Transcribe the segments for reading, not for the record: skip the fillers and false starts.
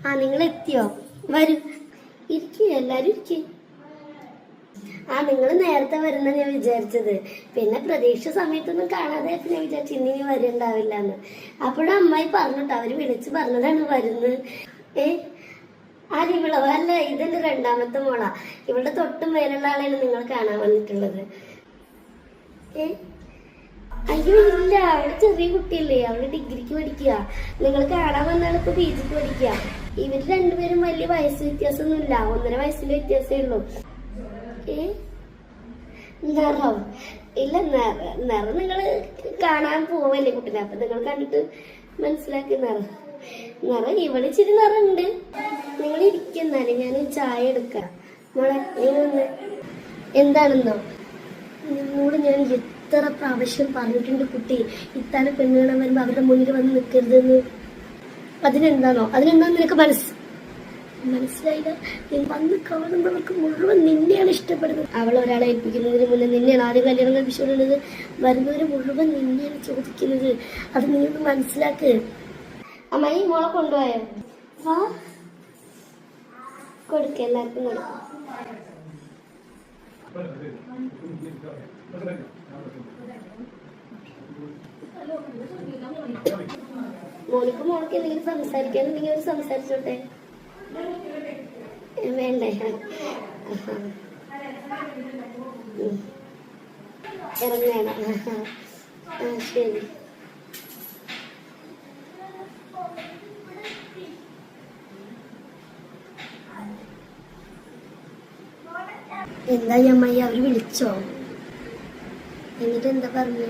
ആ നിങ്ങൾ എത്തിയോ? വരൂ, ഇരിക്കുക, എല്ലാരും ഇരിക്കേ. ആ നിങ്ങൾ നേരത്തെ വരുന്ന ഞാൻ വിചാരിച്ചത്. പിന്നെ പ്രതീക്ഷ സമയത്തൊന്നും കാണാതെ ഞാൻ വിചാരിച്ചു ഇന്നിനി വരുന്നുണ്ടാവില്ല എന്ന്. അപ്പോഴും അമ്മായി പറഞ്ഞിട്ട് അവര് വിളിച്ച് പറഞ്ഞതാണ് വരുന്നത്. ആരിവിളോ? അല്ല, ഇതെന്റെ രണ്ടാമത്തെ മോളാ. ഇവളുടെ തൊട്ടും മേലുള്ള ആളെയാണ് നിങ്ങൾ കാണാൻ വന്നിട്ടുള്ളത്. അയ്യോ ഇല്ല, അവള് ചെറിയ കുട്ടിയല്ലേ, അവള് ഡിഗ്രിക്ക് പഠിക്കുക. നിങ്ങൾ കാണാൻ വന്നാണ് ഇപ്പൊ PGക്ക് പഠിക്കുക. ഇവര് രണ്ടുപേരും വലിയ വയസ്സ് വ്യത്യാസമൊന്നുമില്ല, 1.5 വയസ്സിന്റെ വ്യത്യാസമേ ഉള്ളൂ. നിറം ഇല്ല, നിറം നിങ്ങള് കാണാൻ പോവല്ലേ കുട്ടീനെ, അപ്പൊ നിങ്ങൾ കണ്ടിട്ട് മനസ്സിലാക്കി. നിറം ഇവിടെ ഇച്ചിരി നിറമുണ്ട്. നിങ്ങൾ ഇരിക്കുന്നാലും ഞാൻ ചായ എടുക്കാം. മോളെ നീ വന്ന്. എന്താണെന്നോ, നിന്നോട് ഞാൻ എത്ര പ്രാവശ്യം പറഞ്ഞിട്ടുണ്ട് കുട്ടി, ഇത്താനെ പെണ്ണുകാണാൻ വരുമ്പോ അവരുടെ മുന്നിൽ വന്ന് നിൽക്കരുതെന്ന്. അതിനെന്താണോ നിനക്ക് മനസ്സിലായില്ല? വന്ന് കാണുന്നവർക്ക് മുഴുവൻ നിന്നെയാണ് ഇഷ്ടപ്പെടുന്നത്. അവൾ ഒരാളെ ഏൽപ്പിക്കുന്നതിന് മുന്നേ നിന്നെയാണ് ആദ്യം കല്യാണം കഴിപ്പിച്ചുകൊണ്ടുള്ളത്. വരുന്നവര് മുഴുവൻ നിന്നെയാണ് ചോദിക്കുന്നത്. അത് നീ ഒന്ന് മനസ്സിലാക്ക്. അമ്മായി മോളെ കൊണ്ടുപോയോ? വാ, കൊടുക്ക, എല്ലാവർക്കും കൊടുക്കും. മോൾക്ക് എന്തെങ്കിലും സംസാരിക്കാന്നുണ്ടെങ്കിൽ അവർ സംസാരിച്ചോട്ടെ. വേണ്ടേ? ഇറങ്ങണം. ശരി. എന്തായി അമ്മായി, അവര് വിളിച്ചോ? എന്നിട്ട് എന്താ പറഞ്ഞു?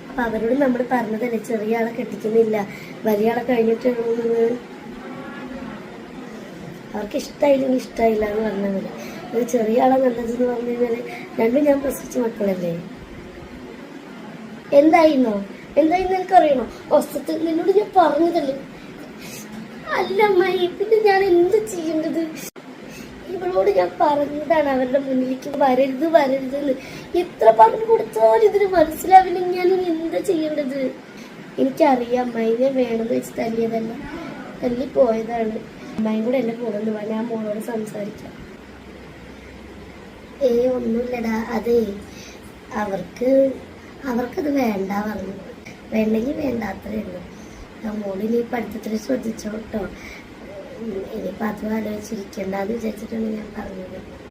അപ്പൊ അവരോട് നമ്മൾ പറഞ്ഞതല്ലേ ചെറിയ ആളെ കെട്ടിക്കുന്നില്ല, വലിയ ആളെ കഴിഞ്ഞിട്ടുള്ളത്. അവർക്ക് ഇഷ്ടമായില്ലെങ്കിൽ ഇഷ്ടമായില്ല എന്ന് പറഞ്ഞാൽ മതി. ഒരു ചെറിയ ആളെ നല്ലതെന്ന് പറഞ്ഞു കഴിഞ്ഞാല് രണ്ടും ഞാൻ പ്രസവിച്ച മക്കളല്ലേ. എന്തായിന്നോ എനിക്ക് അറിയണോ? വസ്തുത്തിൽ നിന്നോട് ഞാൻ പറഞ്ഞതല്ലേ. അല്ല അമ്മായി, പിന്നെ ഞാൻ എന്ത് ചെയ്യേണ്ടത്? ഇവളോട് ഞാൻ പറഞ്ഞതാണ് അവരുടെ മുന്നിലേക്ക് വരരുതെന്ന്. എത്ര പറഞ്ഞു കൊടുത്താലും ഇതിന് മനസ്സിലാവില്ലെങ്കിൽ ഞാൻ എന്താ ചെയ്യേണ്ടത്? എനിക്കറിയാം അമ്മായി, ഞാൻ വേണമെന്ന് വെച്ച് തല്ലിയതല്ല, തല്ലി പോയതാണ്. അമ്മായും കൂടെ എന്നെ പോകുന്നു, ഞാൻ മോളോട് സംസാരിക്കാം. ഒന്നുമില്ലടാ, അതെ അവർക്കത് വേണ്ട പറഞ്ഞു. വേണ്ടെങ്കിൽ വേണ്ട, അത്രേ ഉള്ളൂ. മോളിനി പഠിത്തത്തിൽ ശ്രദ്ധിച്ചോട്ടോ. ഇനിയിപ്പോൾ അതും ആലോചിച്ചിരിക്കണ്ടെന്ന് വിചാരിച്ചിട്ടാണ് ഞാൻ പറഞ്ഞത്.